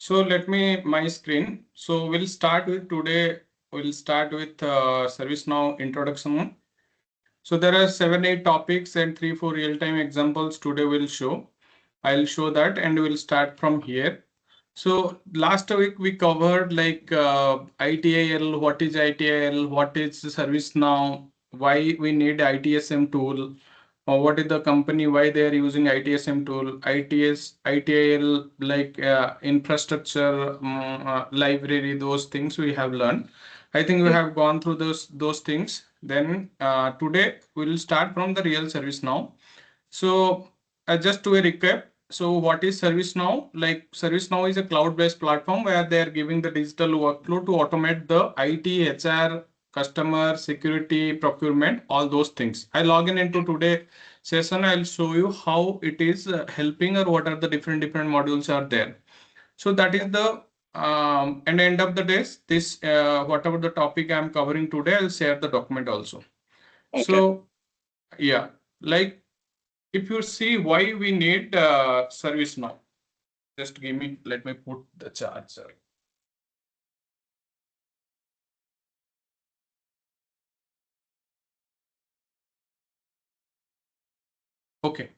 So let me my screen. So we'll start with today. We'll start with ServiceNow Introduction. So there are 7-8 topics and 3-4 real-time examples today we'll show. I'll show that and we'll start from here. So last week we covered like ITIL, what is ITIL, what is ServiceNow, why we need ITSM tool, or what is the company, why they are using ITSM tool, ITIL, like infrastructure, library, those things we have learned. I think we have gone through those things. Then today we'll start from the real ServiceNow. So just to a recap, so what is ServiceNow? Like ServiceNow is a cloud-based platform where they are giving the digital workflow to automate the IT, HR, customer, security, procurement, all those things. I log in into today session. I'll show you how it is helping or what are the different modules are there. So that is the and end of the day, this whatever the topic I'm covering today, I'll share the document also. Okay. So yeah, like if you see why we need ServiceNow, just give me, let me put the charger. Okay.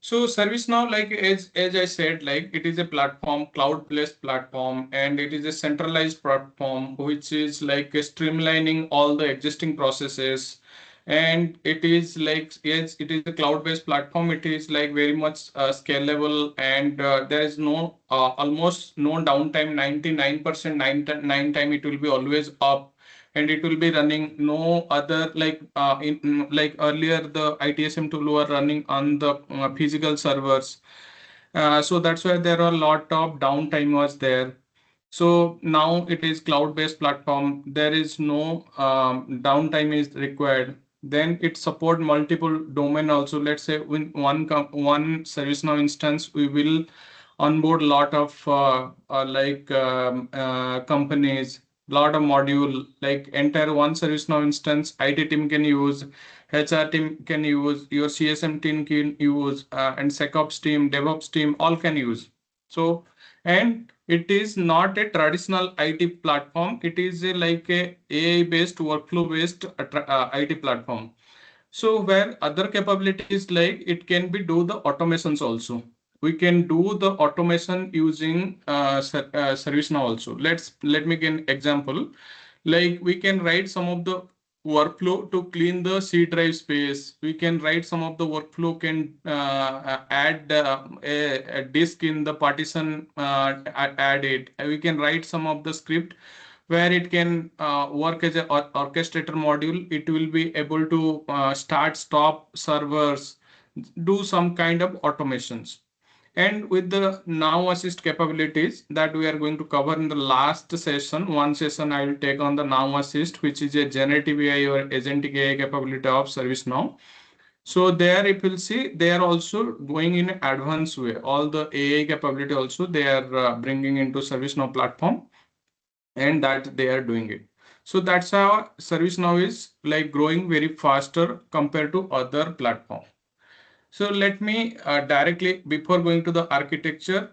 So ServiceNow, like as I said, like it is a platform, cloud-based platform, and it is a centralized platform which is like streamlining all the existing processes. And it is like, yes, it is a cloud-based platform. It is like very much scalable, and there is no almost no downtime. 99% nine time it will be always up, and it will be running no other like like earlier the ITSM tool were running on the physical servers. So that's why there are a lot of downtime was there. So now it is cloud-based platform. There is no downtime is required. Then it support multiple domain also. Let's say in one ServiceNow instance, we will onboard a lot of companies, lot of module, like entire one ServiceNow instance, IT team can use, HR team can use, your CSM team can use, and SecOps team, DevOps team, all can use. So, and it is not a traditional IT platform. It is like a AI-based, workflow-based IT platform. So where other capabilities like it can be do the automations also. We can do the automation using ServiceNow also. Let me give an example. Like we can write some of the workflow to clean the C drive space. We can write some of the workflow can add a disk in the partition, add it. We can write some of the script where it can work as an orchestrator module. It will be able to start, stop servers, do some kind of automations. And with the Now Assist capabilities that we are going to cover in the last session, one session I will take on the Now Assist, which is a generative AI or agentic AI capability of ServiceNow. So there, if you'll see, they are also going in an advanced way. All the AI capability also they are bringing into ServiceNow platform, and that they are doing it. So that's how ServiceNow is like growing very faster compared to other platform. So let me directly, before going to the architecture,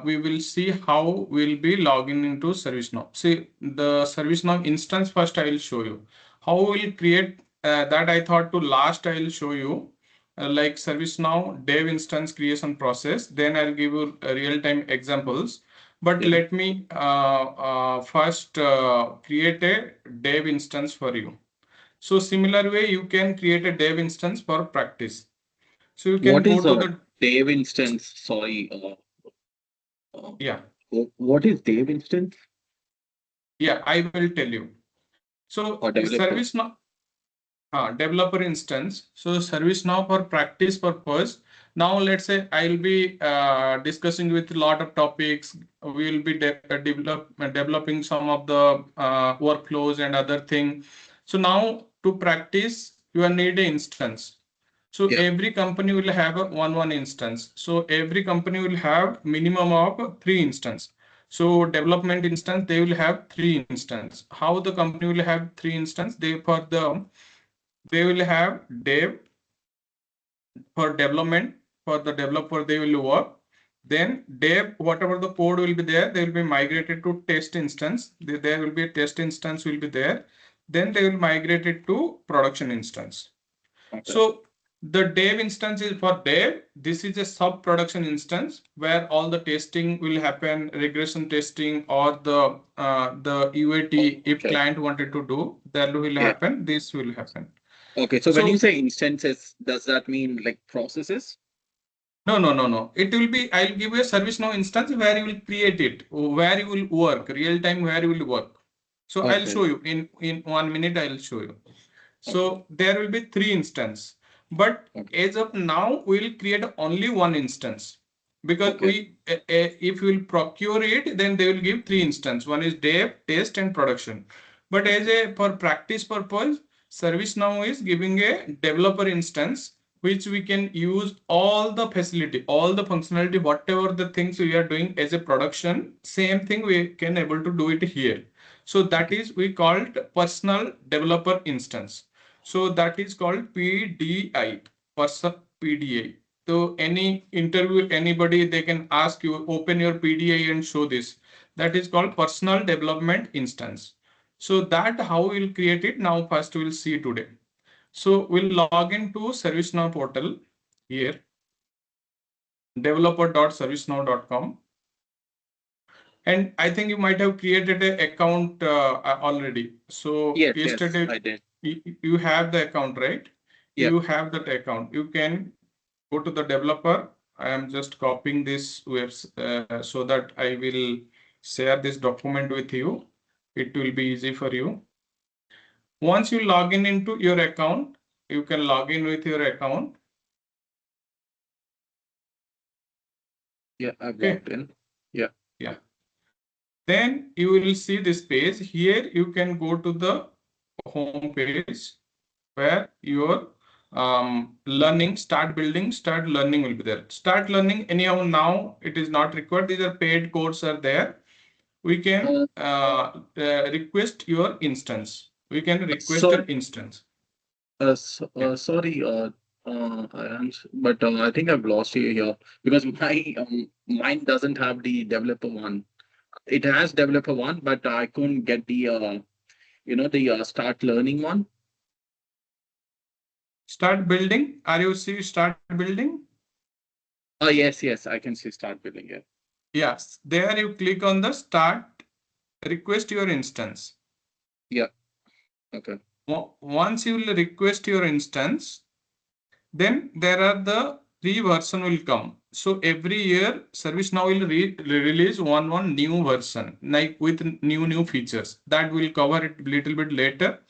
we will see how we'll be logging into ServiceNow. See the ServiceNow instance first. I will show you how we'll create that. I thought to last I will show you like ServiceNow dev instance creation process. Then I'll give you real-time examples. But let me first create a dev instance for you. So similar way, you can create a dev instance for practice. So you can go to the dev instance. Sorry. Yeah. What is dev instance? Yeah, I will tell you. So ServiceNow developer instance. So ServiceNow for practice purpose. Now let's say I'll be discussing with a lot of topics. We will be developing some of the workflows and other things. So now to practice, you need an instance. So every company will have a one instance. So every company will have minimum of 3 instance. So development instance, they will have 3 instance. How the company will have 3 instance? They will have dev for development. For the developer, they will work. Then dev, whatever the code will be there, they will be migrated to test instance. There will be a test instance will be there. Then they will migrate it to production instance. Okay. So the dev instance is for dev. This is a sub production instance where all the testing will happen, regression testing or the UAT. If Okay. client wanted to do, that will Yeah. happen. This will happen. Okay. So when you So say instances, does that mean like processes? no. It will be, I'll give you a ServiceNow instance where you will create it, where you will work, real time where you will work. So I'll show Okay. you in 1 minute, I'll show you. Okay. So there will be 3 instances, but Okay. as of now, we'll create only 1 instance because Okay. if we will procure it, then they will give 3 instances. One is dev, test, and production. But as a for practice purpose, ServiceNow is giving a developer instance which we can use all the facility, all the functionality, whatever the things we are doing as a production, same thing we can able to do it here. So that Okay. is we called personal developer instance. So that is called PDI, person PDI. So any interview, anybody, they can ask you, open your PDI and show this. That is called personal development instance. So that how we'll create it. Now first we'll see today. So we'll log into ServiceNow portal here, developer.servicenow.com. And I think you might have created an account already. So Yes. Yes, yesterday I did. you have the account, right? Yeah. You have that account. You can go to the developer. I am just copying this so that I will share this document with you. It will be easy for you. Once you log in into your account, you can log in with your account. Yeah. I've Okay. logged in. Yeah. Yeah. Then you will see this page. Here you can go to the home page where your learning, start building, start learning will be there. Start learning, anyhow, now it is not required. These are paid courses are there. We can request your instance. We can request So, your instance. Yeah. sorry, but I think I've lost you here because my mine doesn't have the developer one. It has developer one, but I couldn't get the the start learning one. Start building. Are you see start building? Oh, yes, yes, I can see start building it. Yes. There you click on the start, request your instance. Yeah. Okay. Once you will request your instance, then there are the 3 version will come. So every year ServiceNow will release one new version, like with new features. That will cover it a little bit later.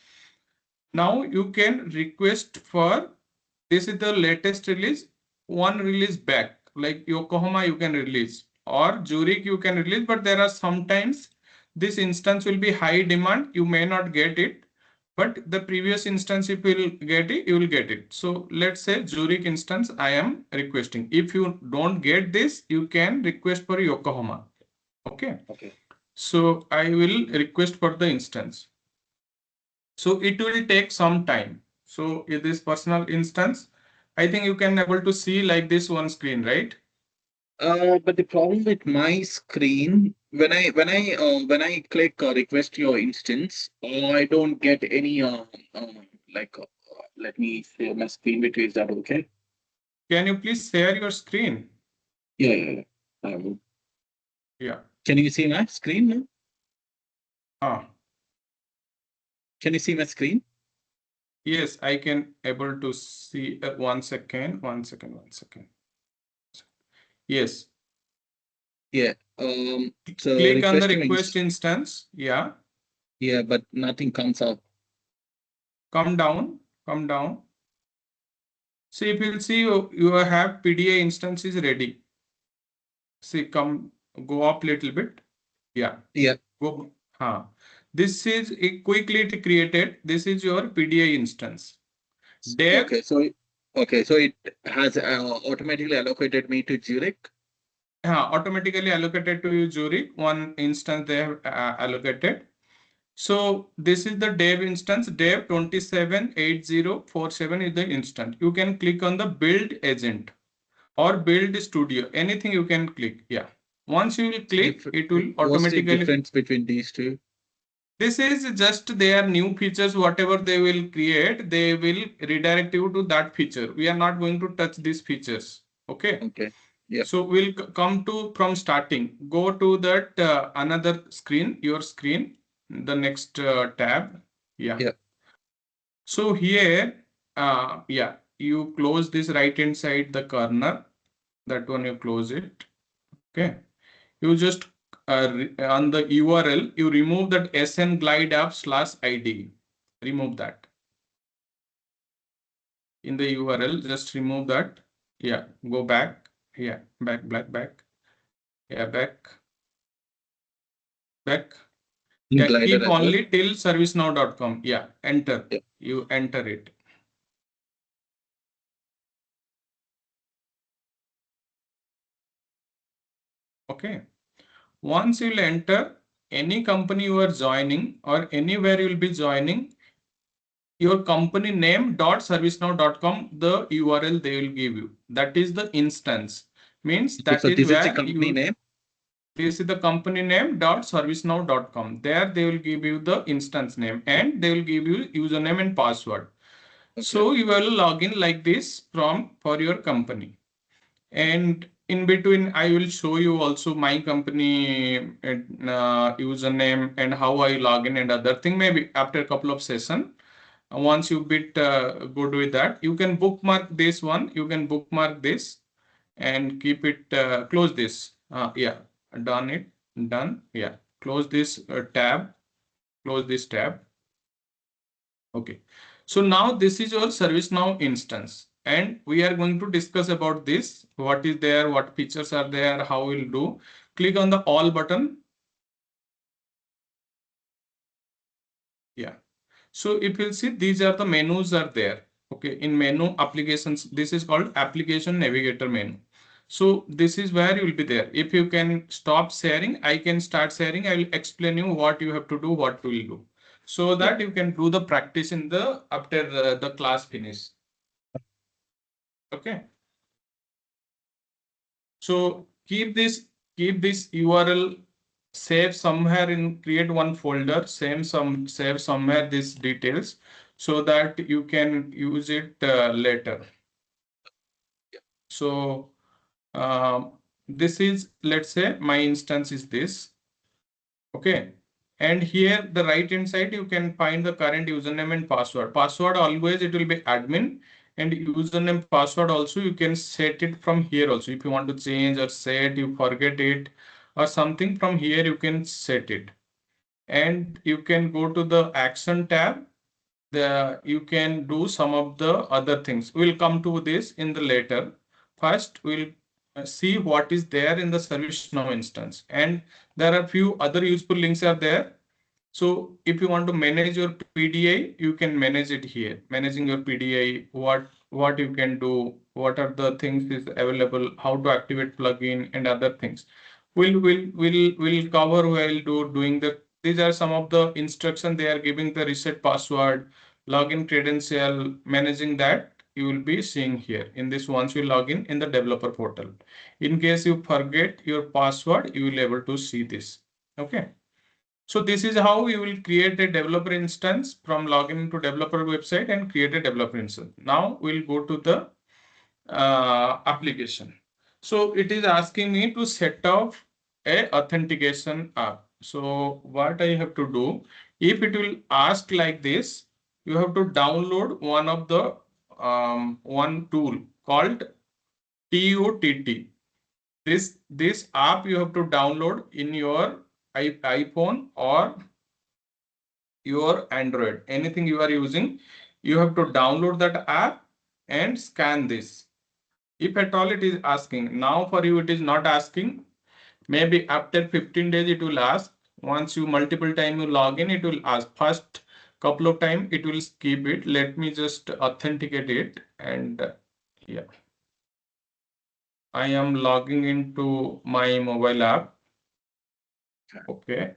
Now you can request for, this is the latest release, one release back, like Yokohama you can release or Zurich you can release, but there are sometimes this instance will be high demand, you may not get it, but the previous instance if you will get it, you will get it. So let's say Zurich instance I am requesting. If you don't get this, you can request for Yokohama. Okay. Okay. So I will request for the instance. So it will take some time. So in this personal instance, I think you can able to see like this one screen, right? But the problem with my screen, when I click request your instance, I don't get any like let me share my screen with you. Is that okay? Can you please share your screen? Yeah, yeah, yeah. I will. Yeah. Can you see my screen now? Ah, Can you see my screen? yes, I can able to see. 1 second, 1 second. Yes. Yeah. So Click on the request your request instance. instance. Yeah. Yeah, but nothing comes up. Come down. Come down. See, if you see you have PDA instances ready. See, go up little bit. Yeah. Yeah. Go. This is quickly it created. This is your PDA instance. Dev, Okay. So it has automatically allocated me to Zurich. automatically allocated to you Zurich. One instance they have allocated. So this is the dev instance. Dev 278047 is the instance. You can click on the build agent. or build studio, anything you can click. Yeah. Once you will click, it will What's the automatically. difference between these two? This is just their new features, whatever they will create, they will redirect you to that feature. We are not going to touch these features. Okay. Okay. Yeah. So we'll come to from starting. Go to that another screen, your screen, the next tab. Yeah. Yeah. So here, yeah, you close this right hand side, the corner. That one you close it. Okay. You just on the URL, you remove that SN glide app / ID. Remove that. In the URL, just remove that. Yeah, go back. Yeah, back. Yeah, back. In Yeah, glider keep as well. only till servicenow.com. Yeah, enter. Yeah. You enter it. Okay. Once you'll enter any company you are joining or anywhere you'll be joining, your company name .servicenow.com, the URL they will give you. That is the instance. Means Okay, that so is this is the where company you, name. this is the company name .servicenow.com. There they will give you the instance name and they will give you username and password. Okay. So you will log in like this from for your company. And in between, I will show you also my company username and how I log in and other thing. Maybe after a couple of sessions. Once you bit good with that, you can bookmark this one. You can bookmark this and keep it, close this. Yeah, done it, done. Yeah, close this tab, close this tab. Okay. So now this is your ServiceNow instance. And we are going to discuss about this. What is there, what features are there, how we'll do. Click on the all button. Yeah. So if you'll see, these are the menus are there. Okay, in menu applications, this is called application navigator menu. So this is where you will be there. If you can stop sharing, I can start sharing. I will explain you what you have to do, what to do, so Yeah. that you can do the practice in the after the class finish. Okay. So keep this URL, save somewhere in, create one folder, save somewhere these details so that you can use it later. So this is, let's say my instance is this. Okay. And here the right hand side, you can find the current username and password. Password always it will be admin, and username password also you can set it from here also. If you want to change or set, you forget it or something, from here you can set it. And you can go to the action tab. You can do some of the other things. We'll come to this in the later. First, we'll see what is there in the ServiceNow instance. And there are few other useful links are there. So if you want to manage your PDI, you can manage it here. Managing your PDI, what you can do, what are the things is available, how to activate plugin and other things. We'll cover while doing the. These are some of the instructions they are giving, the reset password, login credential, managing that you will be seeing here in this once you log in the developer portal. In case you forget your password, you will be able to see this. Okay. So this is how you will create a developer instance from login to developer website and create a developer instance. Now we'll go to the application. So it is asking me to set up a authentication app. So what I have to do, if it will ask like this, you have to download one of the one tool called TUTT. This app you have to download in your iPhone or your Android, anything you are using, you have to download that app and scan this. If at all it is asking, now for you it is not asking, maybe after 15 days it will ask. Once you multiple time you log in, it will ask. First couple of time it will skip it. Let me just authenticate it. And yeah, I am logging into my mobile app. Okay.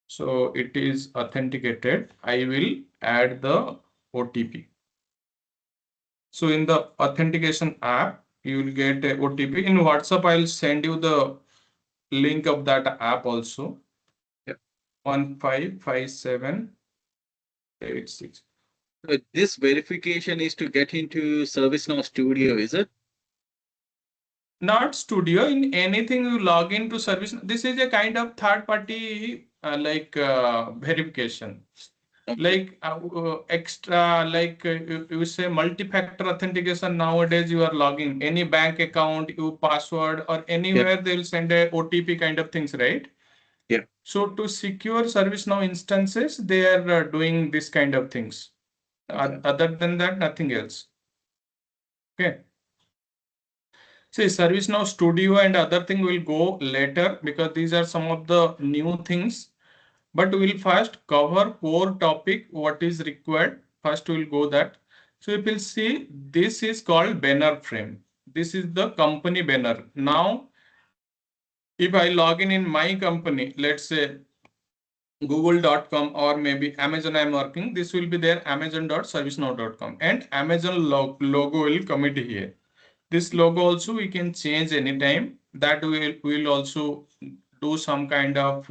So it is authenticated. I will add the OTP. So in the authentication app, you will get a OTP. In WhatsApp, I'll send you the link of that app also. Yeah. 155786. This verification is to get into ServiceNow Studio, is it? Not Studio. In anything you log into service, this is a kind of third party verification. Okay. Like extra, like you say multi-factor authentication. Nowadays you are logging any bank account, you password or Yeah. anywhere they'll send a OTP kind of things, right? Yeah. So to secure ServiceNow instances, they are doing this kind of things. Okay. Other than that, nothing else. Okay. See, ServiceNow Studio and other thing will go later because these are some of the new things. But we'll first cover core topic, what is required. First we'll go that. So if you'll see, this is called banner frame. This is the company banner. Now, if I log in my company, let's say google.com or maybe Amazon I'm working, this will be there amazon.servicenow.com and Amazon logo will commit here. This logo also we can change anytime. That will also do some kind of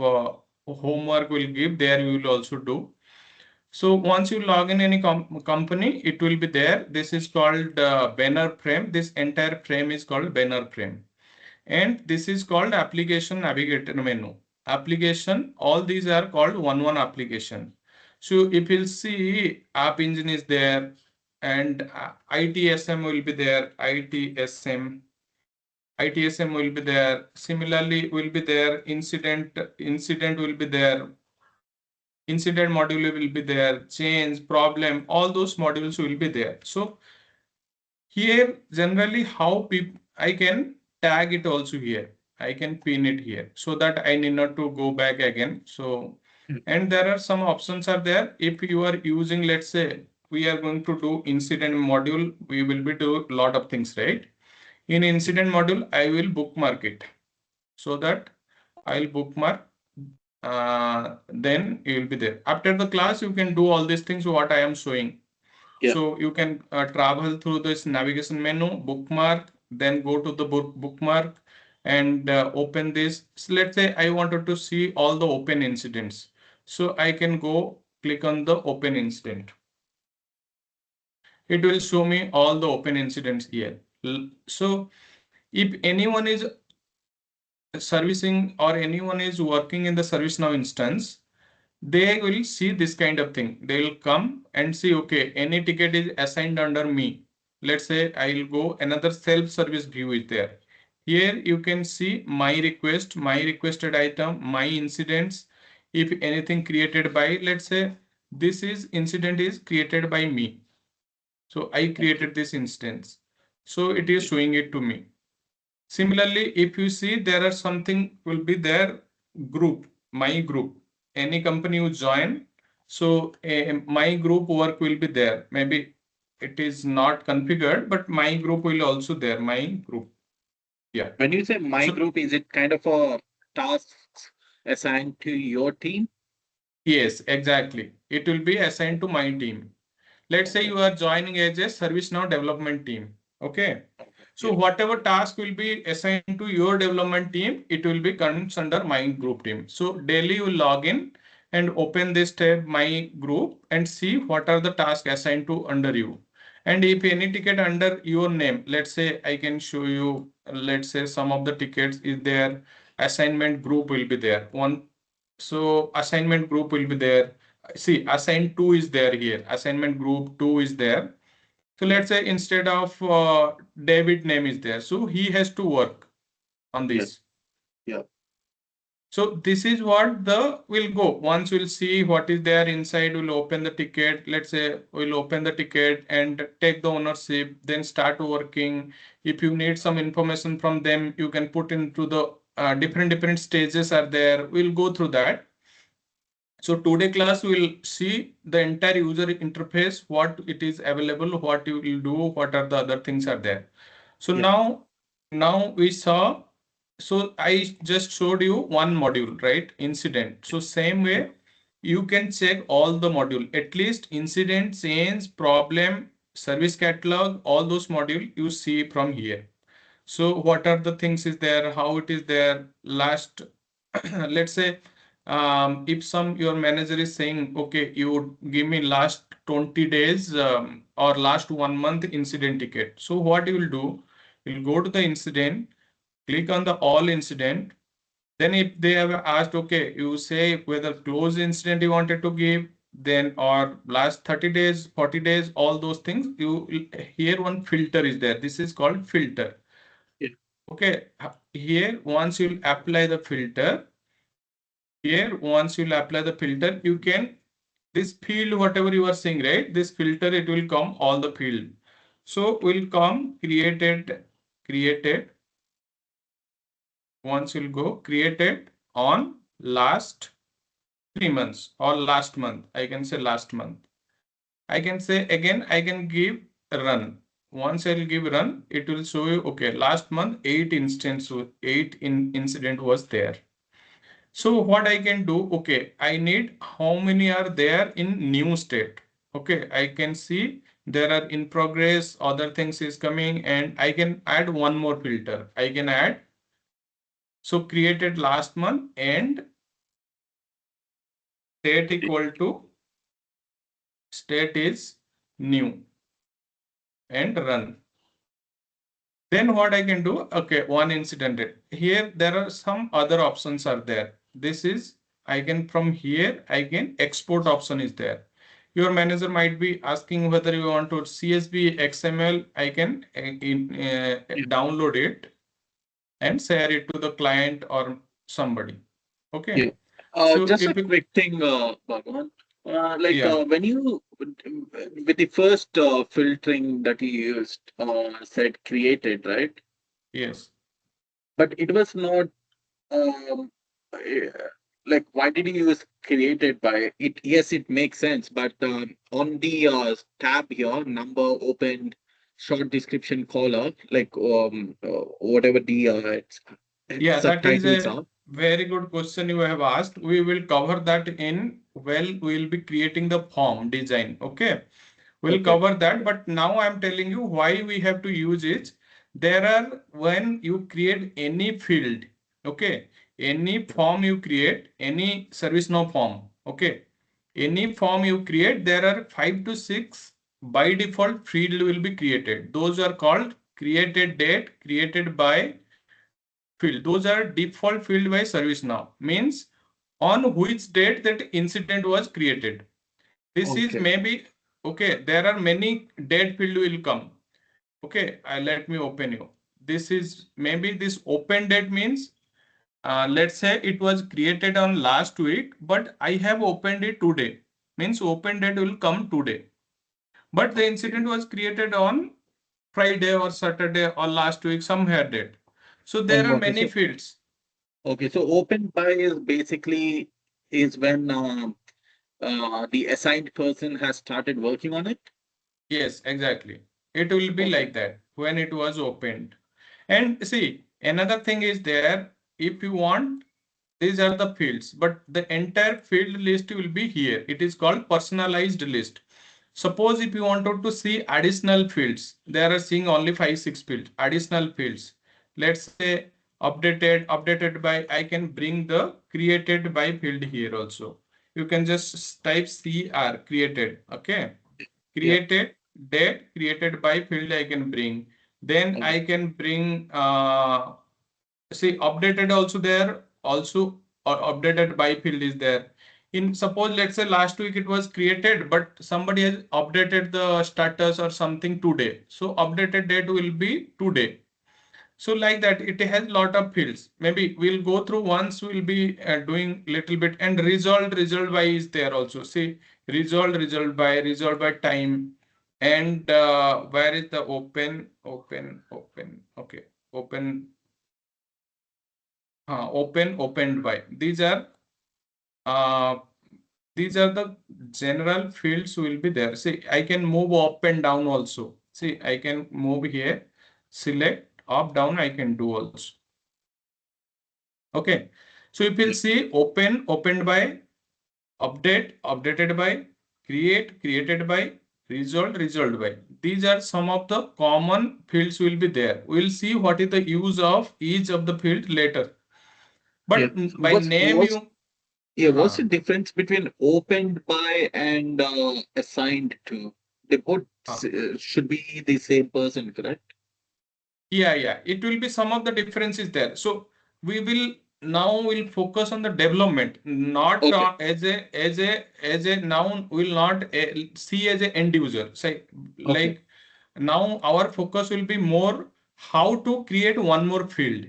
homework will give there we will also do. So once you log in any company, it will be there. This is called banner frame. This entire frame is called banner frame. And this is called application navigator menu. Application, all these are called one application. So if you'll see app engine is there and ITSM will be there, ITSM will be there. Similarly, will be there incident will be there. Incident module will be there, change, problem, all those modules will be there. So here generally how people I can tag it also here. I can pin it here so that I need not to go back again. So Hmm. and there are some options are there. If you are using, let's say we are going to do incident module, we will be do a lot of things, right? In incident module, I will bookmark it so that I'll bookmark. Then you will be there. After the class, you can do all these things what I am showing. Yeah. So you can travel through this navigation menu, bookmark, then go to the bookmark and open this. So let's say I wanted to see all the open incidents. So I can go click on the open incident. It will show me all the open incidents here. So if anyone is servicing or anyone is working in the ServiceNow instance, they will see this kind of thing. They will come and see, okay, any ticket is assigned under me. Let's say I'll go another self-service view is there. Here you can see my request, my requested item, my incidents. If anything created by, let's say this is incident is created by me. So I created this instance. So it is showing it to me. Similarly, if you see there are something will be there group, my group, any company you join. So my group work will be there. Maybe it is not configured, but my group will also there, my group. Yeah. When you say my So group, is it kind of a task assigned to your team? yes, exactly. It will be assigned to my team. Let's say Okay. you are joining as a ServiceNow development team. Okay. Okay. So Yeah. whatever task will be assigned to your development team, it will be comes under my group team. So daily you log in and open this tab, my group, and see what are the tasks assigned to under you. And if any ticket under your name, let's say I can show you, let's say some of the tickets is there, assignment group will be there. So assignment group will be there. See, assign two is there here. Assignment group two is there. So Yeah. let's say instead of David name is there. So he has to work on Yeah. this. Yeah. So this is what the will go. Once we'll see what is there inside, we'll open the ticket. Let's say we'll open the ticket and take the ownership, then start working. If you need some information from them, you can put into the different stages are there. We'll go through that. So today class we'll see the entire user interface, what it is available, what you will do, what are the other things are there. So Yeah. now we saw, so I just showed you one module, right? Incident. So same Yeah. way you can check all the module, at least incident, change, problem, service catalog, all those module you see from here. So what are the things is there, how it is there last, let's say, if your manager is saying, okay, you give me last 20 days or last 1 month incident ticket. So what you will do, you'll go to the incident, click on the all incident. Then if they have asked, okay, you say whether close incident you wanted to give, then or last 30 days, 40 days, all those things, here one filter is there. This is called filter. Yeah. Okay, here once you'll apply the filter, you can, this field, whatever you are saying, right? This filter, it will come all the field. So will come created. Once you'll go created on last 3 months or last month. I can say last month. I can say again, I can give run. Once I'll give run, it will show you, okay, last month, 8 incident was there. So what I can do, okay, I need how many are there in new state. Okay, I can see there are in progress, other things is coming, and I can add one more filter. I can add, so created last month and state equal to state is new and run. Then what I can do, okay, one incident rate. Here there are some other options are there. This is, I can from here, I can export option is there. Your manager might be asking whether you want to CSV XML. I can download it and share it to the client or somebody. Okay. Yeah. So Just a if it, quick thing, Bhagwan. yeah, When you, with the first filtering that you used, said created, right? yes. But it was not, um, uh, like, why did you use created by it? Yes, it makes sense, but on the tab here, number opened, short description caller, like whatever the Yeah, that is subtitles a are. very good question you have asked. We will cover that in, well, we will be creating the form design. Okay. We'll Okay. cover that, but now I'm telling you why we have to use it. There are, when you create any field, okay, any form you create, any ServiceNow form, okay, any form you create, there are 5 to 6 by default field will be created. Those are called created date, created by field. Those are default field by ServiceNow. Means on which date that incident was created. This is Okay. maybe, okay, there are many date field will come. Okay, let me open you. This is maybe this open date means, let's say it was created on last week, but I have opened it today. Means open date will come today. But the Okay. incident was created on Friday or Saturday or last week, somewhere date. So there Oh, are okay. many fields. Okay, so open by is basically is when the assigned person has started working on it. Yes, exactly. It will be Okay. like that when it was opened. And see, another thing is there, if you want, these are the fields, but the entire field list will be here. It is called personalized list. Suppose if you wanted to see additional fields, there are seeing only 5, 6 fields, additional fields. Let's say updated by, I can bring the created by field here also. You can just type CR created, okay? Yeah. Created date, created by field I can bring. Then Okay. I can bring, see, updated also there, also, or updated by field is there. In suppose, let's say last week it was created, but somebody has updated the status or something today. So updated date will be today. So like that, it has lot of fields. Maybe we'll go through once, we'll be doing little bit, and result by is there also. See, result by time, and where is the open, okay, open, opened by. Uh, these are the general fields will be there. See, I can move up and down also. See, I can move here, select up, down, I can do also. Okay. So if you'll Yeah. see opened by, updated by, created by, resolved by. These are some of the common fields will be there. We'll see what is the use of each of the field later. Yeah. But So by name you, what's huh, the difference between opened by and assigned to? They both huh. should be the same person, correct? Yeah, it will be some of the differences there. So we will now will focus on the development, not Okay. as a noun. Will not see as a end user. Say Okay. like now our focus will be more how to create one more field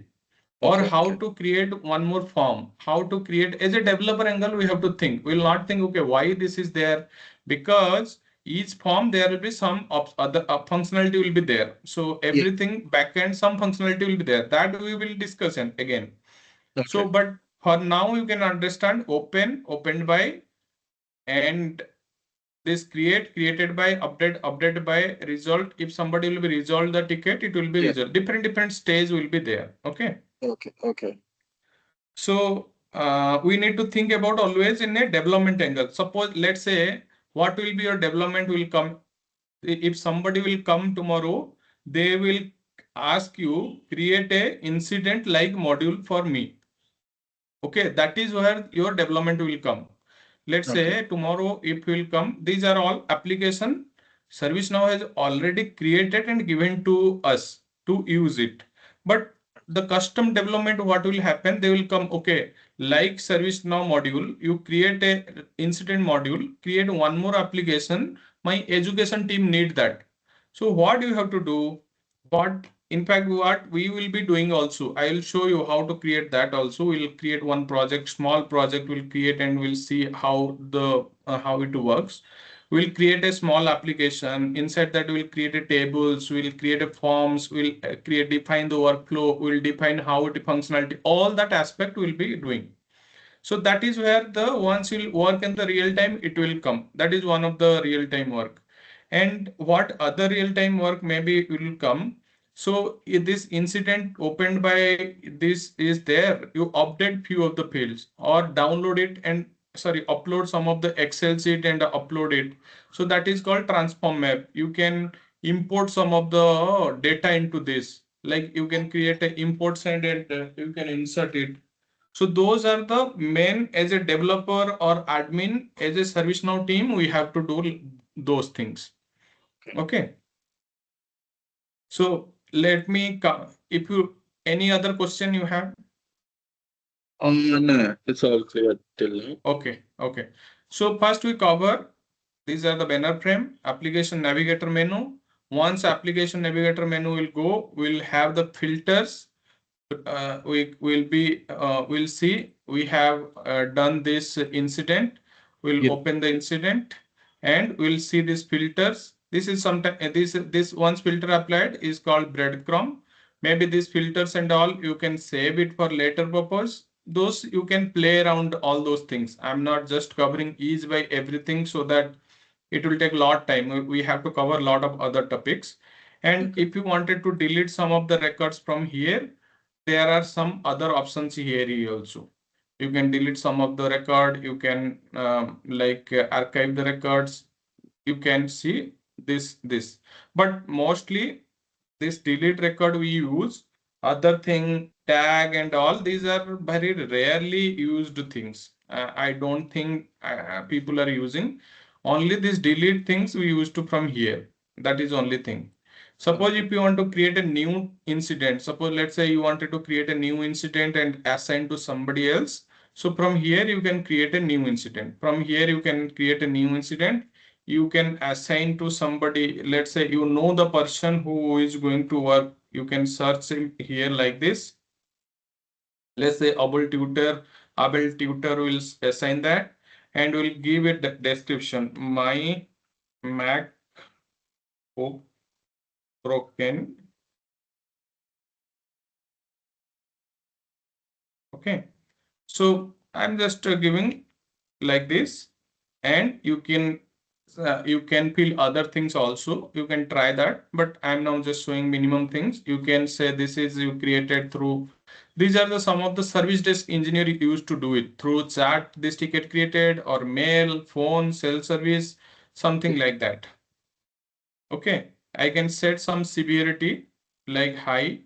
or Okay. how Okay. to create one more form, how to create as a developer angle. We have to think. We'll not think, okay, why this is there, because each form there will be some other functionality will be there. So Yeah. everything backend, some functionality will be there that we will discuss again. So, Okay. but for now you can understand opened by, and this created by, updated by, result. If somebody will be resolved the ticket, it will be Yeah. resolved. Different stage will be there. Okay. Okay. Okay. So we need to think about always in a development angle. Suppose, let's say, what will be your development will come. If somebody will come tomorrow, they will ask you create a incident like module for me. Okay, that is where your development will come. Let's Okay. say tomorrow if will come, these are all application ServiceNow has already created and given to us to use it. But the custom development, what will happen? They will come, okay, like ServiceNow module, you create a incident module, create one more application. My education team need that. So what you have to do? What in fact what we will be doing also, I will show you how to create that also. We'll create one project, small project we'll create, and we'll see how the how it works. We'll create a small application. Inside that we'll create a tables, we'll create a forms, we'll create define the workflow, we'll define how it functionality, all that aspect we'll be doing. So that is where the once you'll work in the real time, it will come. That is one of the real time work. And what other real time work maybe will come. So if this incident opened by this is there, you update few of the fields or download it and sorry, upload some of the Excel sheet and upload it. So that is called transform map. You can import some of the data into this. Like you can create an import send and you can insert it. So those are the main, as a developer or admin, as a ServiceNow team, we have to do those things. Okay. Okay. So let me, if you, any other question you have? No, it's all clear till now. Okay. So first we cover, these are the banner frame, application navigator menu. Once Yeah. application navigator menu will go, we'll have the filters. We will be we'll see we have done this incident. We'll Yeah. open the incident and we'll see these filters. This is sometimes this once filter applied is called breadcrumb. Maybe these filters and all you can save it for later purpose. Those you can play around all those things. I'm not just covering each by everything so that it will take a lot of time. We have to cover a lot of other topics. And Okay. if you wanted to delete some of the records from here, there are some other options here also. You can delete some of the record. You can archive the records. You can see this. But mostly this delete record we use. Other thing, tag and all, these are very rarely used things. I don't think people are using. Only this delete things we used to from here. That is only thing. Suppose Okay. if you want to create a new incident, suppose let's say you wanted to create a new incident and assign to somebody else. So from here you can create a new incident. From here you can create a new incident. You can assign to somebody. Let's say you know the person who is going to work. You can search him here like this. Let's say Abel tutor will assign that and will give it the description. My Mac broken. Okay. So I'm just giving like this, and you can fill other things also. You can try that, but I'm now just showing minimum things. You can say this is you created through. These are the some of the service desk engineer used to do it through chat. This ticket created or mail, phone, self service, something Yeah. like that. Okay, I can set some severity like high,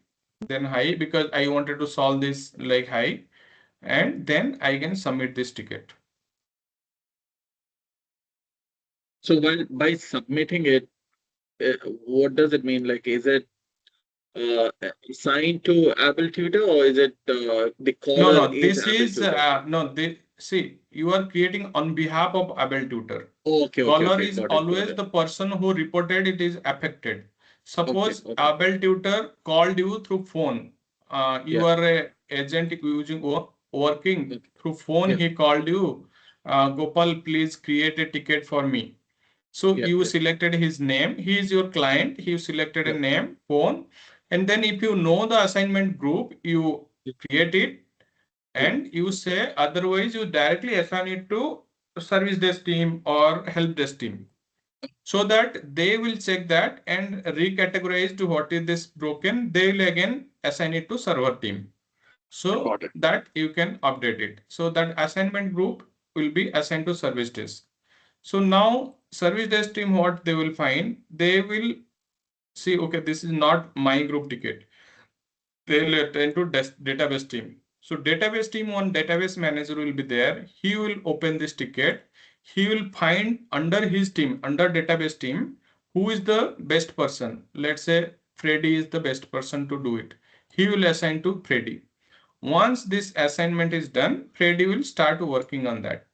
then high, because I wanted to solve this like high, and then I can submit this ticket. So by submitting it, what does it mean? Like, is it uh, assigned to Apple Tutor, or is it the No, caller no, is this Apple is Tutor? no. See, you are creating on behalf of Abel Tutor. Okay, okay, Caller okay. is Got it, got always it. the person who reported it is affected. Okay, Suppose okay. Abel Tutor called you through phone. You Yeah, are a agent using working okay. through phone. Yeah, He called you. Gopal, please create a ticket for me. So yeah, you yeah, selected his name. He is your client. You selected a yeah, name, phone, and then if you know the assignment group, you yeah, create it yeah. and you say otherwise you directly assign it to service desk team or help desk team so that they will check that and recategorize to what is this broken. They will again assign it to server team so Got it. that you can update it. So that assignment group will be assigned to service desk. So now service desk team, what they will find, they will see, okay, this is not my group ticket. They will attend to database team. So database team, one database manager will be there. He will open this ticket. He will find under his team, under database team, who is the best person. Let's say Freddy is the best person to do it. He will assign to Freddy. Once this assignment is done, Freddy will start working on that.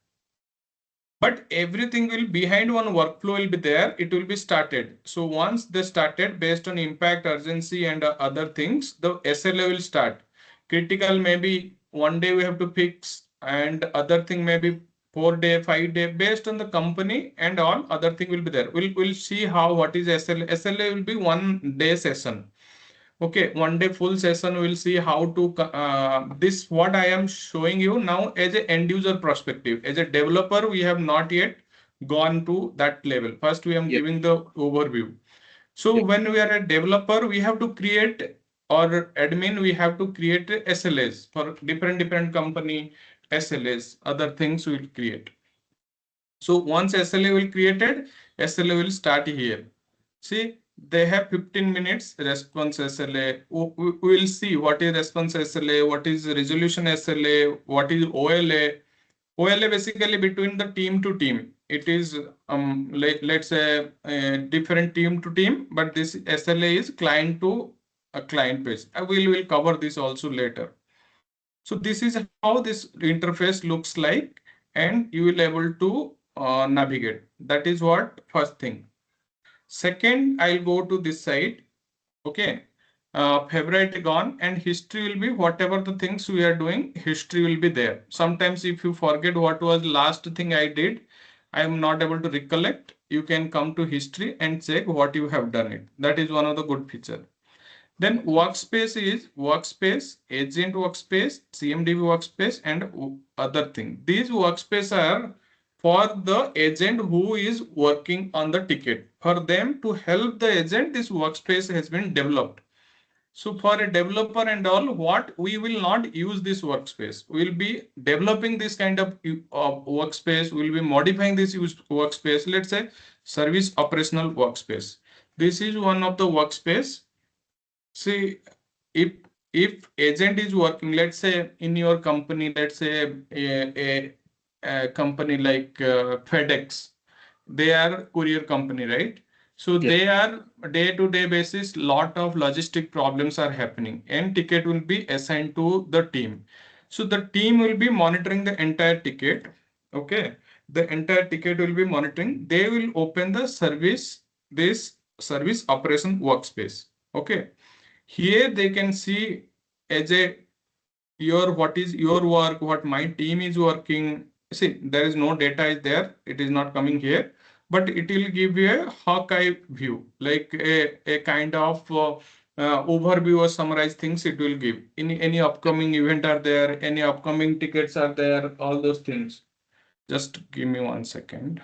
But everything will behind one workflow will be there. It will be started. So once they started based on impact, urgency, and other things, the SLA will start. Critical maybe 1 day we have to fix, and other thing maybe 4 day, 5 day, based on the company and all other thing will be there. We'll see how what is SLA. SLA will be 1 day session. Okay, 1 day full session. We'll see how to this what I am showing you now as a end user perspective. As a developer, we have not yet gone to that level. First, we am Yeah, giving the overview. So yeah, when we are a developer, we have to create or admin, we have to create SLAs for different company SLAs. Other things we will create. So once SLA will created, SLA will start here. See, they have 15 minutes response SLA. We will see what is response SLA, what is resolution SLA, what is OLA. OLA basically between the team to team. It is let's say different team to team, but this SLA is client to a client base. I will cover this also later. So this is how this interface looks like, and you will able to navigate. That is what first thing. Second, I'll go to this side. Okay. Favorite gone and history will be whatever the things we are doing, history will be there. Sometimes if you forget what was last thing I did, I am not able to recollect. You can come to history and check what you have done it. That is one of the good feature. Then workspace is workspace, agent workspace, CMDB workspace, and other thing. These workspace are for the agent who is working on the ticket. For them to help the agent, this workspace has been developed. So for a developer and all, what we will not use this workspace. We'll be developing this kind of workspace. We'll be modifying this workspace. Let's say service operational workspace. This is one of the workspace. See, if if agent is working, let's say in your company, let's say a company like FedEx, they are courier company, right? So yeah. they are day-to-day basis, lot of logistic problems are happening, and ticket will be assigned to the team. So the team will be monitoring the entire ticket. Okay, the entire ticket will be monitoring. They will open the service, this service operation workspace. Okay, here they can see as a your what is your work, what my team is working. See, there is no data is there. It is not coming here, but it will give you a Hawkeye view, like a kind of overview or summarize things it will give. Any upcoming event are there, any upcoming tickets are there, all those things. Just give me 1 second.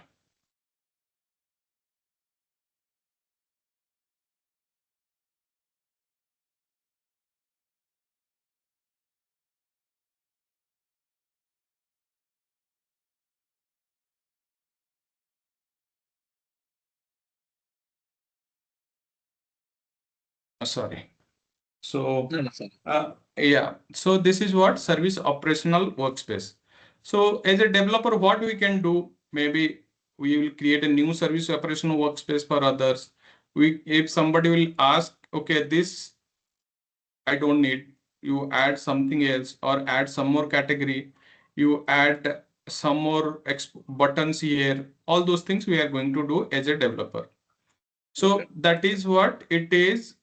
Sorry. So No, no, sir. yeah, so this is what service operational workspace. So as a developer, what we can do, maybe we will create a new service operational workspace for others. If somebody will ask, okay, this I don't need, you add something else or add some more category, you add some more buttons here, all those things we are going to do as a developer. Okay. So that is what it is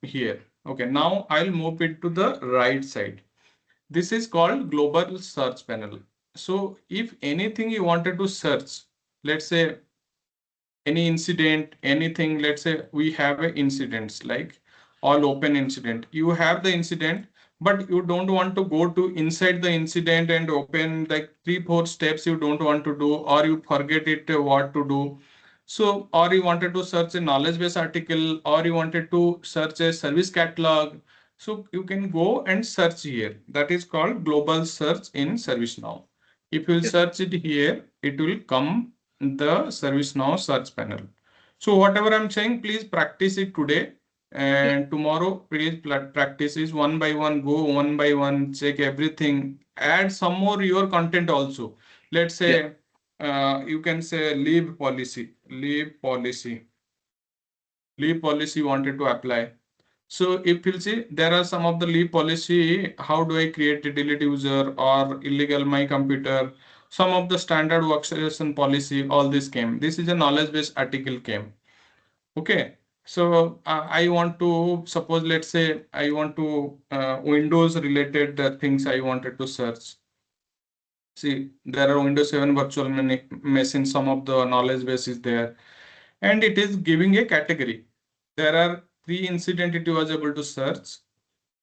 here. Okay, now I'll move it to the right side. This is called global search panel. So if anything you wanted to search, let's say any incident, anything, let's say we have a incidents like all open incident. You have the incident, but you don't want to go to inside the incident and open like 3-4 steps you don't want to do, or you forget it what to do. So, or you wanted to search a knowledge base article, or you wanted to search a service catalog. So you can go and search here. That is called global search in ServiceNow. If you Yes, sir. search it here, it will come the ServiceNow search panel. So whatever I'm saying, please practice it today, Yeah. and tomorrow please practice is one by one, go one by one, check everything, add some more your content also. Let's Yeah. say you can say leave policy wanted to apply. So if you'll see, there are some of the leave policy, how do I create a delete user or illegal my computer? Some of the standard workstation policy, all this came. This is a knowledge base article came. Okay. So I want to suppose, let's say I want to Windows related things I wanted to search. See, there are Windows 7 virtual machine, some of the knowledge base is there, and it is giving a category. There are 3 incident it was able to search,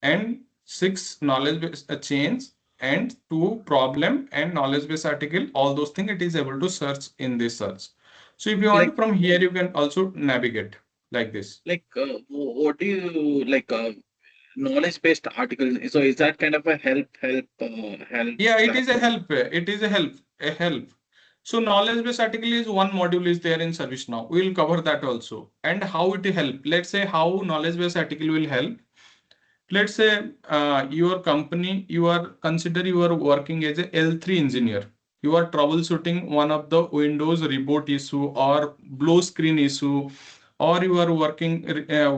and 6 knowledge base chains, and 2 problem and knowledge base article. All those things it is able to search in this search. So if you want to, Like, from here, you can also navigate like this. what do you like? Knowledge-based articles. So is that kind of a help Yeah, it is a platform? help. It is a help. So knowledge base article is one module is there in ServiceNow. We will cover that also. And how it help. Let's say how knowledge base article will help. Let's say your company, you are consider you are working as a L3 engineer. You are troubleshooting one of the Windows reboot issue or blue screen issue, or you are working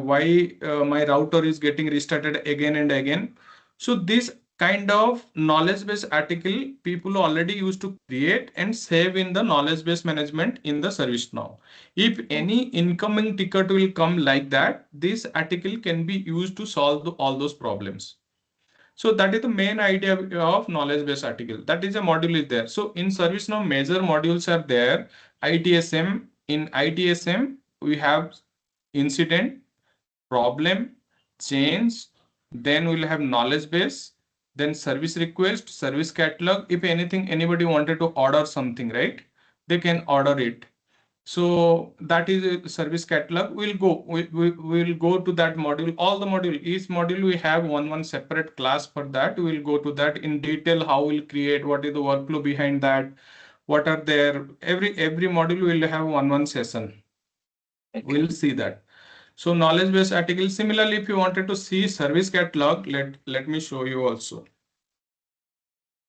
why my router is getting restarted again and again. So this kind of knowledge base article people already used to create and save in the knowledge base management in the ServiceNow. If any incoming ticket will come like that, this article can be used to solve all those problems. So that is the main idea of knowledge base article. That is a module is there. So in ServiceNow, major modules are there. ITSM, in ITSM, we have incident, problem, change, then we'll have knowledge base, then service request, service catalog. If anything, anybody wanted to order something, right? They can order it. So that is a service catalog. We'll go to that module. All the module, each module we have one separate class for that. We'll go to that in detail. How we'll create, what is the workflow behind that, what are there. Every module will have one session. Okay. We'll see that. So knowledge base article. Similarly, if you wanted to see service catalog, let me show you also.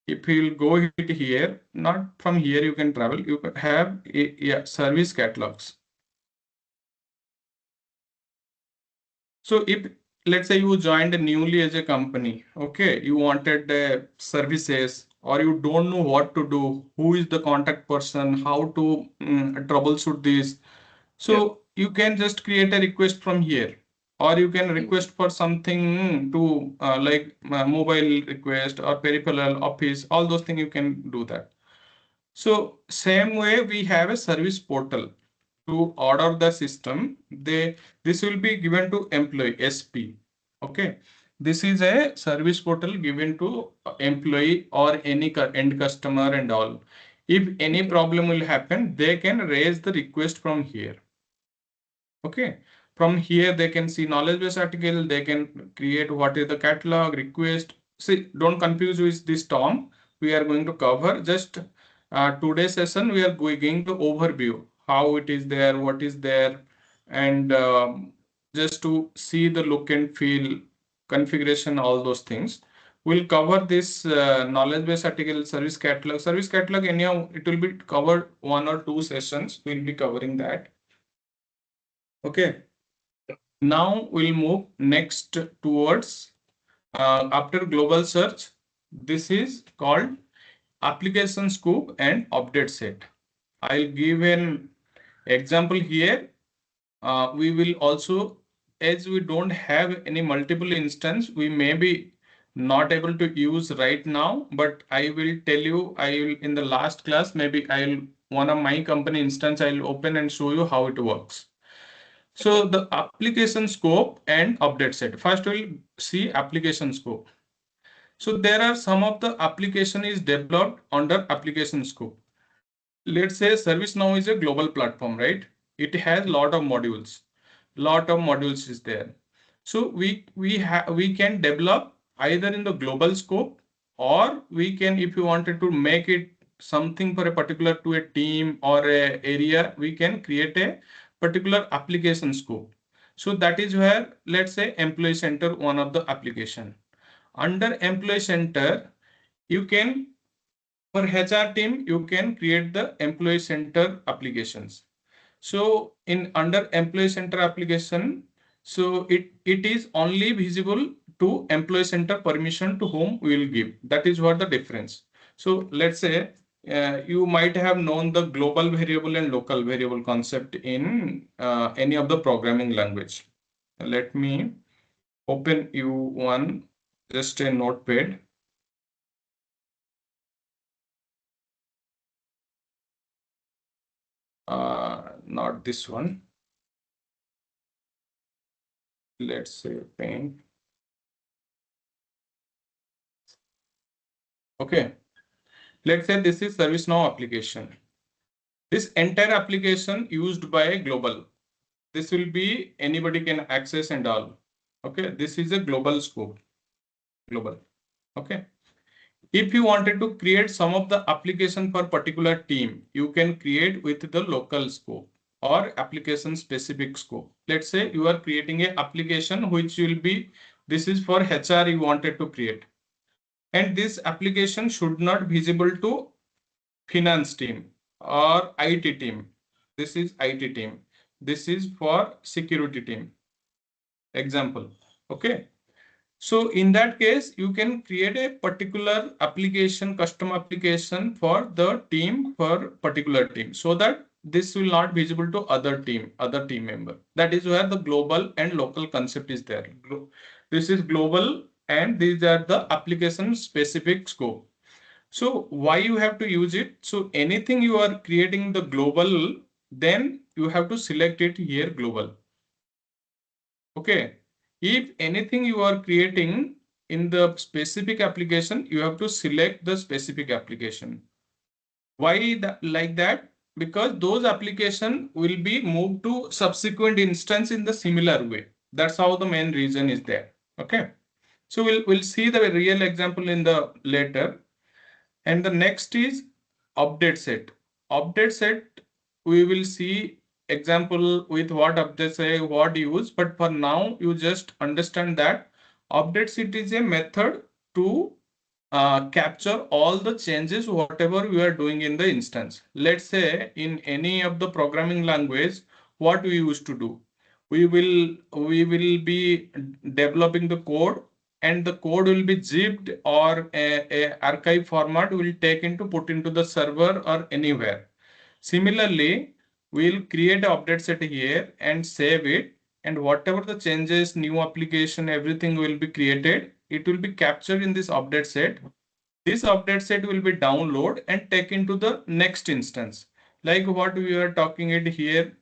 If you'll go hit here, not from here you can travel. You can have yeah, service catalogs. So if let's say you joined newly as a company, okay, you wanted services, or you don't know what to do, who is the contact person, how to troubleshoot this. Yeah. So you can just create a request from here, or you can Mm. request for something to like mobile request or peripheral office, all those things you can do that. So same way we have a service portal to order the system. This will be given to employee SP. Okay. This is a service portal given to employee or any end customer and all. If any Okay. problem will happen, they can raise the request from here. Okay. From here, they can see knowledge base article. They can create what is the catalog request. See, don't confuse with this term. We are going to cover just today's session. We are going to overview how it is there, what is there, and just to see the look and feel, configuration, all those things. We'll cover this knowledge base article, service catalog. Service catalog, anyhow, it will be covered 1 or 2 sessions. We'll be covering that. Okay. Now we'll move next towards after global search. This is called application scope and update set. I'll give an example here. We will also, as we don't have any multiple instance, we may be not able to use right now, but I will tell you, I will in the last class, maybe I'll one of my company instance, I'll open and show you how it works. So the application scope and update set. First we'll see application scope. So there are some of the application is developed under application scope. Let's say ServiceNow is a global platform, right? It has lot of modules. Lot of modules is there. So we can develop either in the global scope, or we can, if you wanted to make it something for a particular to a team or a area, we can create a particular application scope. So that is where, let's say, employee center, one of the application. Under employee center, you can, for HR team, you can create the employee center applications. So in under employee center application, so it is only visible to employee center permission to whom we will give. That is what the difference. So let's say you might have known the global variable and local variable concept in any of the programming language. Let me open you one, just a notepad. Not this one. Let's say paint. Okay. Let's say this is ServiceNow application. This entire application used by global. This will be anybody can access and all. Okay. This is a global scope. Global. Okay. If you wanted to create some of the application for particular team, you can create with the local scope or application specific scope. Let's say you are creating a application which will be, this is for HR you wanted to create. And this application should not visible to finance team or IT team. This is IT team. This is for security team. Example. Okay. So in that case, you can create a particular application, custom application for the team, for particular team, so that this will not visible to other team member. That is where the global and local concept is there. This is global and these are the application specific scope. So why you have to use it? So anything you are creating the global, then you have to select it here global. Okay. If anything you are creating in the specific application, you have to select the specific application. Why that, like that? Because those application will be moved to subsequent instance in the similar way. That's how the main reason is there. Okay. So we'll see the real example in the later. And the next is update set. Update set, we will see example with what update say, what use, but for now you just understand that update set is a method to capture all the changes whatever we are doing in the instance. Let's say in any of the programming language, what we used to do, we will be developing the code, and the code will be zipped or a archive format will take into put into the server or anywhere. Similarly, we'll create an update set here and save it, and whatever the changes, new application, everything will be created. It will be captured in this update set. This update set will be download and taken to the next instance. Like what we are talking it here,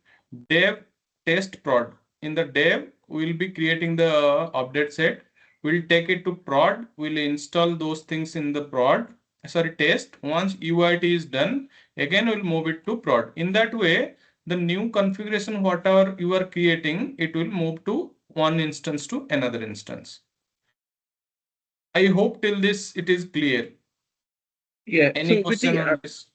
dev test prod. In the dev, we'll be creating the update set. We'll take it to prod. We'll install those things in the prod. Sorry, test. Once UIT is done, again we'll move it to prod. In that way, the new configuration, whatever you are creating, it will move to one instance to another instance. I hope till this it is clear. Yeah. Any So with question the on this?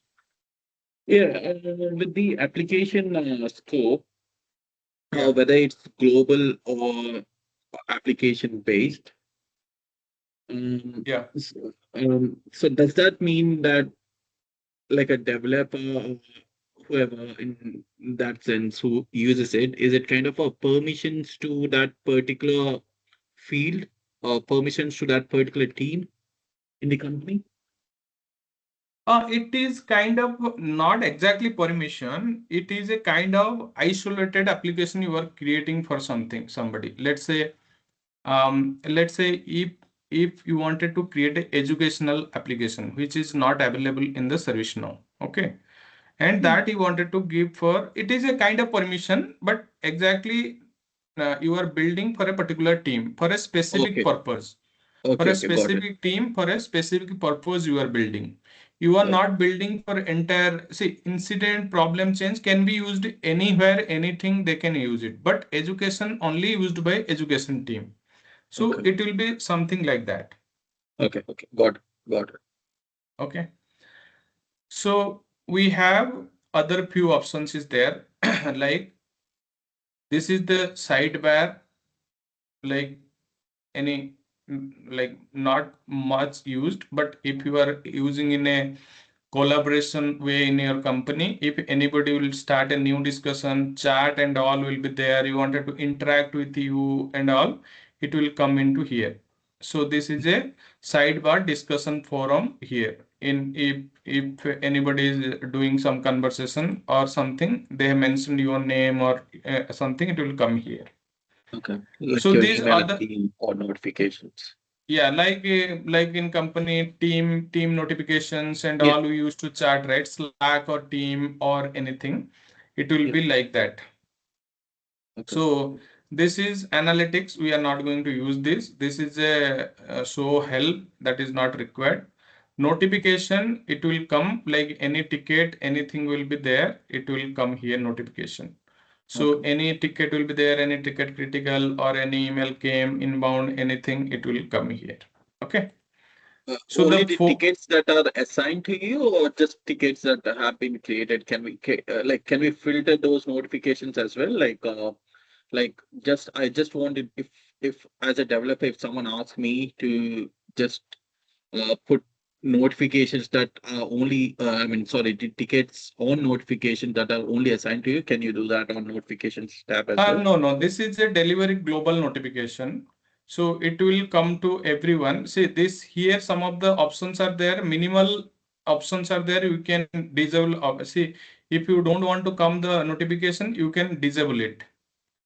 yeah with the application scope, Yeah. whether it's global or application based. Yeah. So does that mean that like a developer or whoever in that sense who uses it, is it kind of a permissions to that particular field or permissions to that particular team in the company? It is kind of not exactly permission. It is a kind of isolated application you are creating for something, somebody. Let's say if you wanted to create an educational application which is not available in the ServiceNow, okay, and Hmm. that you wanted to give for, it is a kind of permission, but exactly you are building for a particular team for a specific Okay, purpose, for okay, a okay, got it. specific team, for a specific purpose you are building. You are Got it. not building for entire, see, incident problem change can be used anywhere, anything they can use it, but education only used by education team. So Okay, it will be something like that. okay, okay, got it, got it. Okay. So we have other few options is there. Like this is the sidebar, like any like not much used, but if you are using in a collaboration way in your company, if anybody will start a new discussion, chat and all will be there, you wanted to interact with you and all, it will come into here. So this is a sidebar discussion forum here. In if anybody is doing some conversation or something, they have mentioned your name or something, it will come here. Okay, like So your these email are the, ID or notifications. yeah, like in company team notifications and Yeah, all, we used to chat, right? Slack or team or anything. It will yeah, be like that. okay, So this is analytics. We are not going to use this. This is a show help that is not required. Notification, it will come like any ticket, anything will be there. It will come here notification. So okay. any ticket will be there, any ticket critical or any email came inbound, anything, it will come here. Okay. So Only the the tickets that are assigned to you, or just tickets that have been created? Can we like can we filter those notifications as well? Like just I just wanted if as a developer, if someone asks me to just put notifications that are only I mean sorry, the tickets on notifications that are only assigned to you, can you do that on notifications tab as well? no, this is a delivery global notification. So it will come to everyone. See this here, some of the options are there, minimal options are there. You can disable, see, if you don't want to come the notification, you can disable it.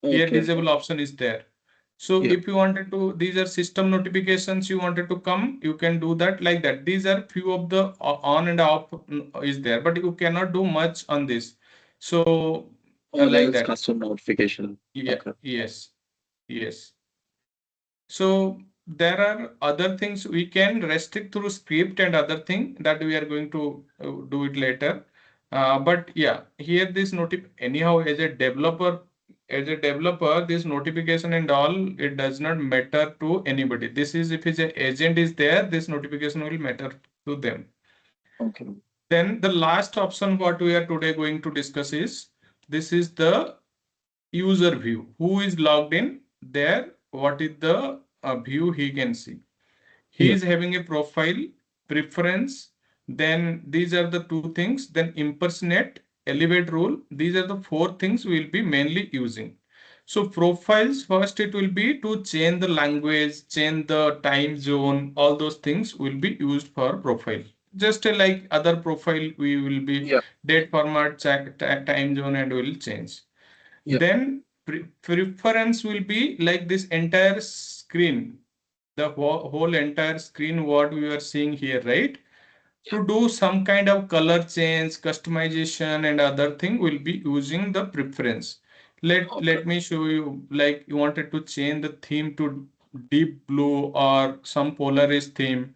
Here Okay. disable option is there. So Yeah. if you wanted to, these are system notifications you wanted to come, you can do that like that. These are few of the on and off is there, but you cannot do much on this. So Oh, like there's that. custom notification. Yeah, Okay. yes, yes. So there are other things we can restrict through script and other thing that we are going to do it later. But yeah, here this notif anyhow as a developer, this notification and all, it does not matter to anybody. This is if his agent is there, this notification will matter to them. Okay. Then the last option what we are today going to discuss is this is the user view. Who is logged in there? What is the view he can see? He Yeah. is having a profile, preference. Then these are the two things. Then impersonate, elevate rule. These are the four things we will be mainly using. So profiles first it will be to change the language, change the time zone. All those things will be used for profile. Just like other profile, we will be Yeah. date format, time zone, and will change. Yeah. Then preference will be like this entire screen, the whole entire screen what we are seeing here, right? Yeah. To do some kind of color change, customization and other thing will be using the preference. Okay. Let me show you, like you wanted to change the theme to deep blue or some Polaris theme,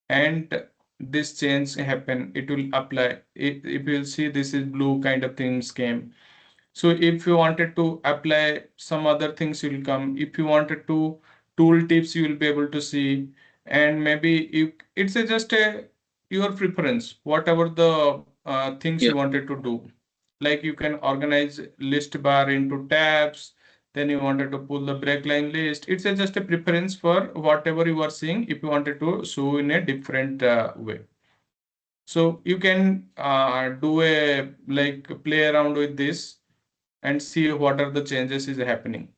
and this change happen, it will apply. If you'll see, this is blue kind of things came. So if you wanted to apply some other things will come. If you wanted to tool tips, you will be able to see. And maybe you, it's just a your preference, whatever the things Yeah. you wanted to do. Like you can organize list bar into tabs. Then you wanted to pull the break line list. It's just a preference for whatever you are seeing if you wanted to show in a different way. So you can do a like play around with this and see what are the changes is happening.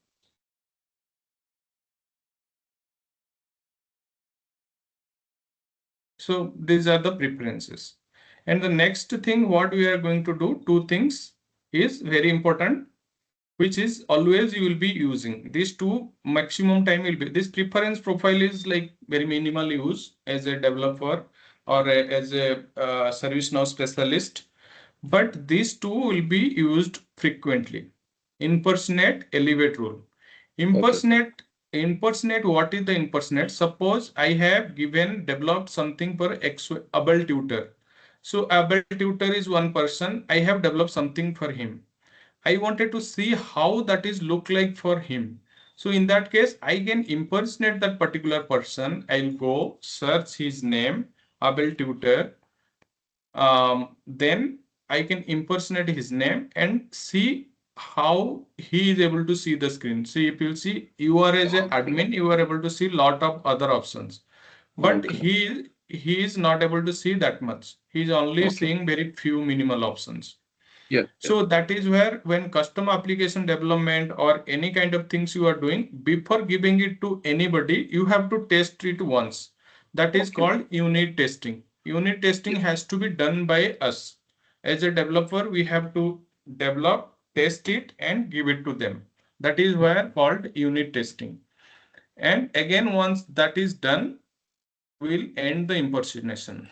So these are the preferences. And the next thing what we are going to do, two things is very important, which is always you will be using these two maximum time will be this preference profile is like very minimal use as a developer or as a ServiceNow specialist, but these two will be used frequently. Impersonate, elevate rule. Okay. Impersonate, what is the impersonate? Suppose I have given developed something for able tutor. So able tutor is one person. I have developed something for him. I wanted to see how that is look like for him. So in that case, I can impersonate that particular person. I'll go search his name, able tutor. Then I can impersonate his name and see how he is able to see the screen. See, if you see, you are as an Okay. admin, you are able to see lot of other options, but Okay. he is not able to see that much. He is only Okay. seeing very few minimal options. Yeah. Yeah. So that is where when custom application development or any kind of things you are doing, before giving it to anybody, you have to test it once. That is Okay. called unit testing. Unit testing Yeah. has to be done by us. As a developer, we have to develop, test it and give it to them. That is where called unit testing. And again, once that is done, we'll end the impersonation.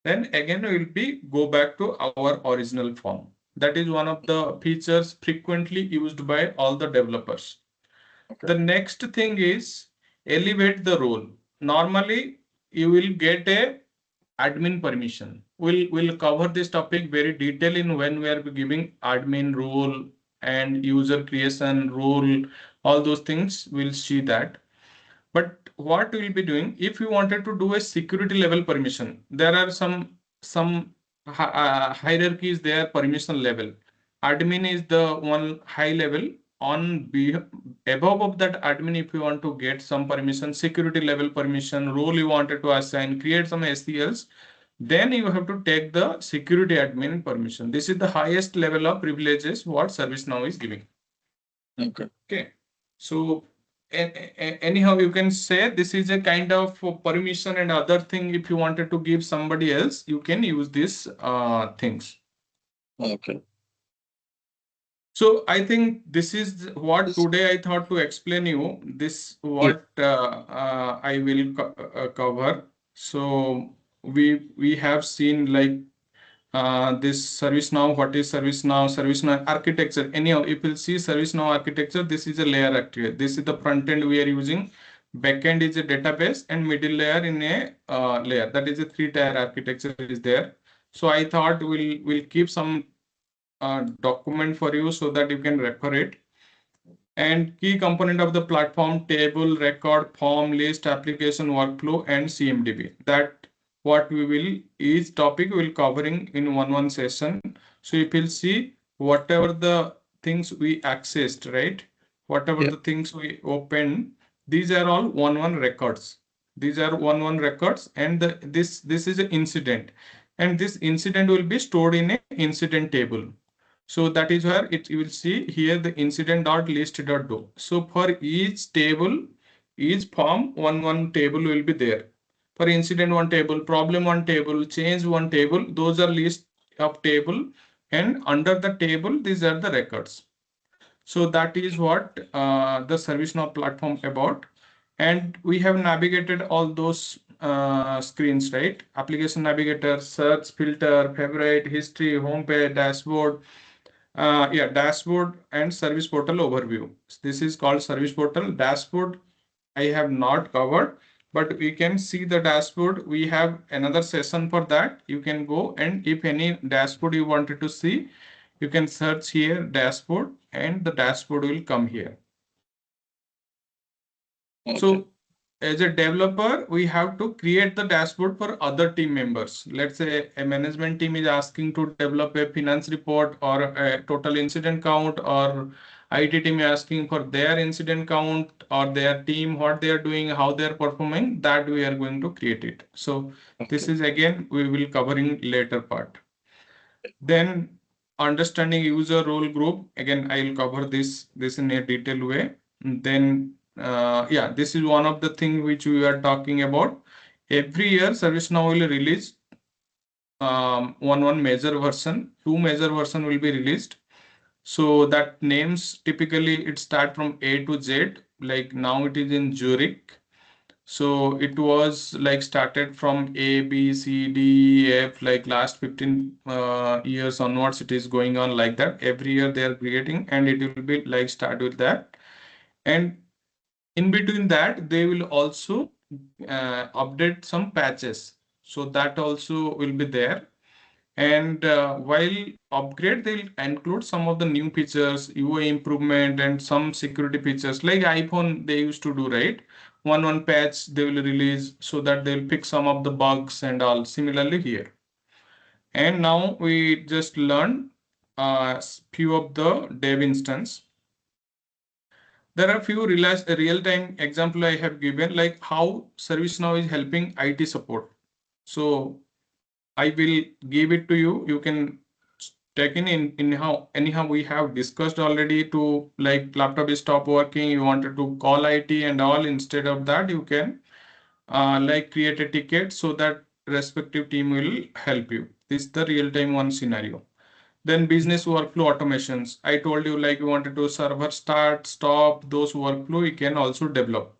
Then again we will be go back to our original form. That is one of the features frequently used by all the developers. Okay. The next thing is elevate the role. Normally you will get a admin permission. We'll cover this topic very detail in when we are giving admin role and user creation rule, all those things we'll see that. But what we'll be doing, if you wanted to do a security level permission, there are some hierarchies there, permission level. Admin is the one high level. Above of that admin, if you want to get some permission, security level permission, role you wanted to assign, create some SCLs, then you have to take the security admin permission. This is the highest level of privileges what ServiceNow is giving. Okay. Okay, so anyhow, you can say this is a kind of permission and other thing. If you wanted to give somebody else, you can use these things. Okay. So I think this is what This. today I thought to explain you. This Yeah. what I will cover. So we have seen like this ServiceNow, what is ServiceNow architecture. Anyhow, if you see ServiceNow architecture, this is a layer actually. This is the front end we are using. Backend is a database and middle layer in a layer. That is a three-tier architecture is there. So I thought we'll keep some document for you so that you can refer it. And key component of the platform: table, record, form, list, application, workflow, and CMDB. That what we will, each topic will covering in one session. So if you'll see whatever the things we accessed, right? Whatever Yeah. the things we opened, these are all one records. These are one records, and this is an incident, and this incident will be stored in a incident table. So that is where it you will see here the incident.list.do. So for each table, each form, one table will be there. For incident one table, problem one table, change one table, those are list of table, and under the table, these are the records. So that is what the ServiceNow platform about. And we have navigated all those screens, right? Application navigator, search, filter, favorite, history, homepage, dashboard, yeah, dashboard and service portal overview. This is called service portal. Dashboard I have not covered, but we can see the dashboard. We have another session for that. You can go, and if any dashboard you wanted to see, you can search here dashboard and the dashboard will come here. Okay. So as a developer, we have to create the dashboard for other team members. Let's say a management team is asking to develop a finance report or a total incident count, or IT team is asking for their incident count or their team, what they are doing, how they are performing, that we are going to create it. So this Okay. is again, we will cover in later part. Then understanding user role group, again, I will cover this in a detailed way. Then yeah, this is one of the things which we are talking about. Every year, ServiceNow will release one major version, two major version will be released. So that names typically it start from A to Z. Like now it is in Zurich. So it was like started from A, B, C, D, E, F, like last 15 years onwards, it is going on like that. Every year they are creating, and it will be like start with that. And in between that, they will also update some patches. So that also will be there. And while upgrade, they'll include some of the new features, UI improvement, and some security features like iPhone they used to do, right? One patch they will release so that they'll fix some of the bugs and all. Similarly here. And now we just learned few of the dev instance. There are few real-time example I have given, like how ServiceNow is helping IT support. So I will give it to you. You can take in how anyhow we have discussed already to like laptop is stop working. You wanted to call IT and all. Instead of that, you can like create a ticket so that respective team will help you. This is the real time one scenario. Then business workflow automations. I told you like you wanted to server start, stop, those workflow you can also develop.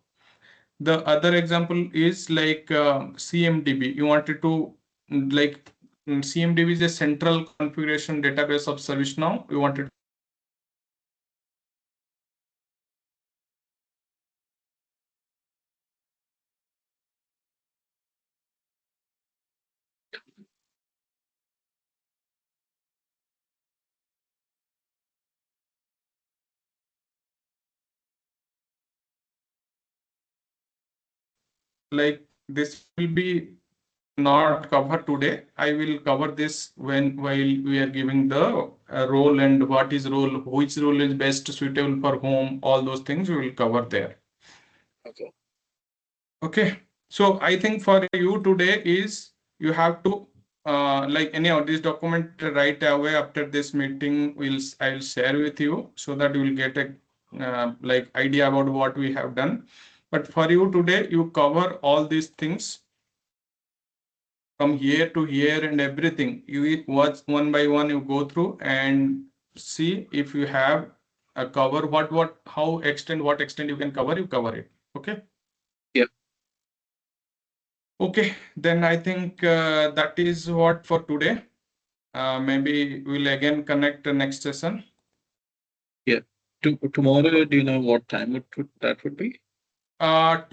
The other example is like CMDB. You wanted to like CMDB is a central configuration database of ServiceNow. You wanted like this will be not covered today. I will cover this when while we are giving the role and what is role, which role is best suitable for whom. All those things we will cover there. Okay. Okay, so I think for you today is you have to like anyhow this document right away after this meeting I'll share with you so that you will get a like idea about what we have done. But for you today, you cover all these things from here to here and everything. You watch one by one, you go through and see if you have a cover what how extent what extent you can cover, you cover it. Okay. Yeah. Okay, then I think that is what for today. Maybe we'll again connect the next session. Yeah. Tomorrow, do you know what time that would be? Tomorrow.